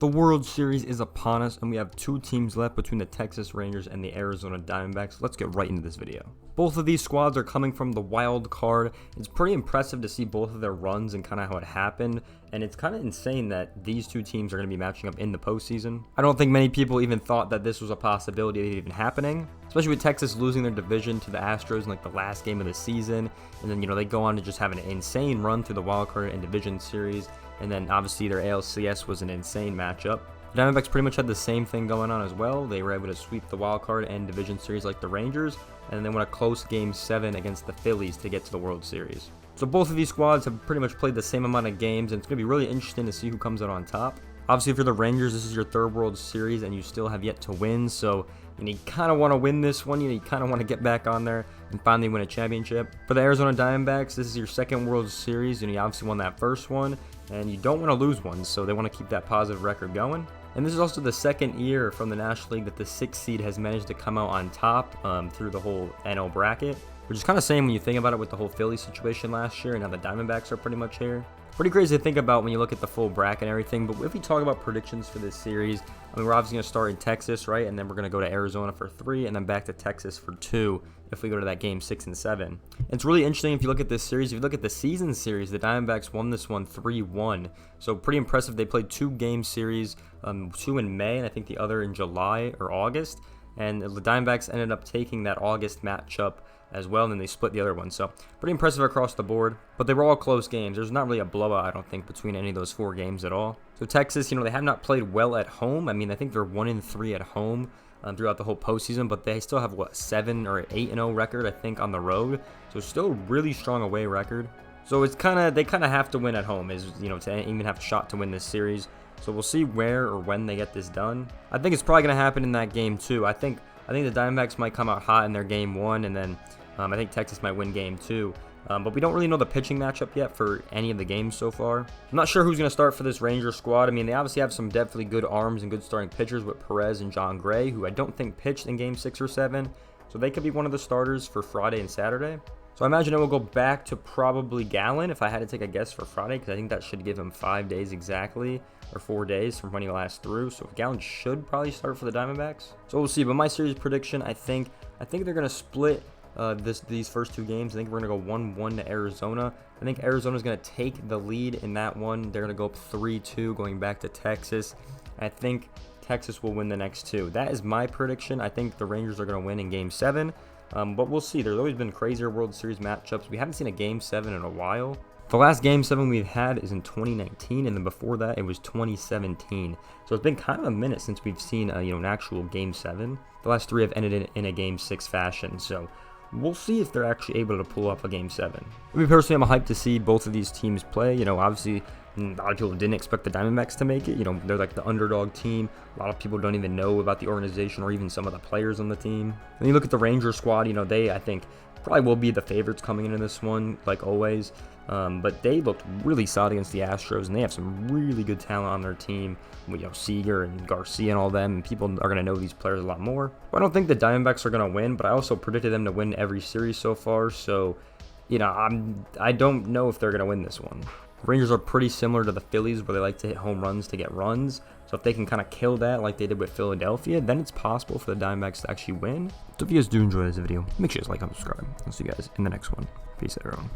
The World Series is upon us, and we have two teams left between the Texas Rangers and the Arizona Diamondbacks. Let's get right into this video. Both of these squads are coming from the wild card. It's pretty impressive to see both of their runs and kind of how it happened, and it's kind of insane that these two teams are going to be matching up in the postseason. I don't think many people even thought that this was a possibility of even happening, especially with Texas losing their division to the Astros in like the last game of the season, and then they go on to just have an insane run through the wild card and division series. And then obviously their ALCS was an insane matchup. The Diamondbacks pretty much had the same thing going on as well. They were able to sweep the wild card and division series like the Rangers, and then they won a close Game 7 against the Phillies to get to the World Series. So both of these squads have pretty much played the same amount of games, and it's going to be really interesting to see who comes out on top. Obviously, if you're the Rangers, this is your third World Series, and you still have yet to win, so you kind of want to win this one. You kind of want to get back on there and finally win a championship. For the Arizona Diamondbacks, this is your second World Series, and you obviously won that first one, and you don't want to lose one, so they want to keep that positive record going. And this is also the second year from the National League that the 6th seed has managed to come out on top through the whole NL bracket, which is kind of same when you think about it with the whole Philly situation last year, and now the Diamondbacks are pretty much here. Pretty crazy to think about when you look at the full bracket and everything, but if we talk about predictions for this series, we're obviously going to start in Texas, right? And then we're going to go to Arizona for 3, and then back to Texas for 2 if we go to that game 6 and 7. It's really interesting if you look at this series. If you look at the season series, the Diamondbacks won this one 3-1. So pretty impressive. They played 2 game series, 2 in May, and I think the other in July or August. And the Diamondbacks ended up taking that August matchup as well, and then they split the other one. So pretty impressive across the board, but they were all close games. There's not really a blowout, I don't think, between any of those 4 games at all. So Texas, they have not played well at home. I mean, I think they're 1-3 at home throughout the whole postseason, but they still have 7 or 8-0 record, I think, on the road. So still a really strong away record. So it's they kind of have to win at home, to even have a shot to win this series. So we'll see where or when they get this done. I think it's probably going to happen in that game 2. I think the Diamondbacks might come out hot in their game 1, and then I think Texas might win game 2. But we don't really know the pitching matchup yet for any of the games so far. I'm not sure who's going to start for this Ranger squad. I mean, they obviously have some definitely good arms and good starting pitchers with Perez and Jon Gray, who I don't think pitched in game 6 or 7. So they could be one of the starters for Friday and Saturday. So I imagine it will go back to probably Gallen if I had to take a guess for Friday, because I think that should give him 5 days exactly, or 4 days from when he last threw. So Gallen should probably start for the Diamondbacks. So we'll see. But my series prediction, I think they're going to split these first 2 games. I think we're going to go 1-1 to Arizona. I think Arizona's going to take the lead in that one. They're going to go up 3-2 going back to Texas. I think Texas will win the next 2. That is my prediction. I think the Rangers are going to win in game 7. But we'll see. There's always been crazier World Series matchups. We haven't seen a game 7 in a while. The last game 7 we've had is in 2019, and then before that it was 2017. So it's been kind of a minute since we've seen an actual game 7. The last 3 have ended in a game 6 fashion. So we'll see if they're actually able to pull up a game 7. Me personally, I'm hyped to see both of these teams play. Obviously, a lot of people didn't expect the Diamondbacks to make it. They're like the underdog team. A lot of people don't even know about the organization or even some of the players on the team. And you look at the Ranger squad, they, I think, probably will be the favorites coming into this one, like always. But they looked really solid against the Astros, and they have some really good talent on their team. Seager and Garcia and all them, and people are going to know these players a lot more. But I don't think the Diamondbacks are going to win, but I also predicted them to win every series so far. So, I don't know if they're going to win this one. Rangers are pretty similar to the Phillies, where they like to hit home runs to get runs. So if they can kind of kill that like they did with Philadelphia, then it's possible for the Diamondbacks to actually win. So if you guys do enjoy this video, make sure you guys like and subscribe. I'll see you guys in the next one. Peace out, everyone.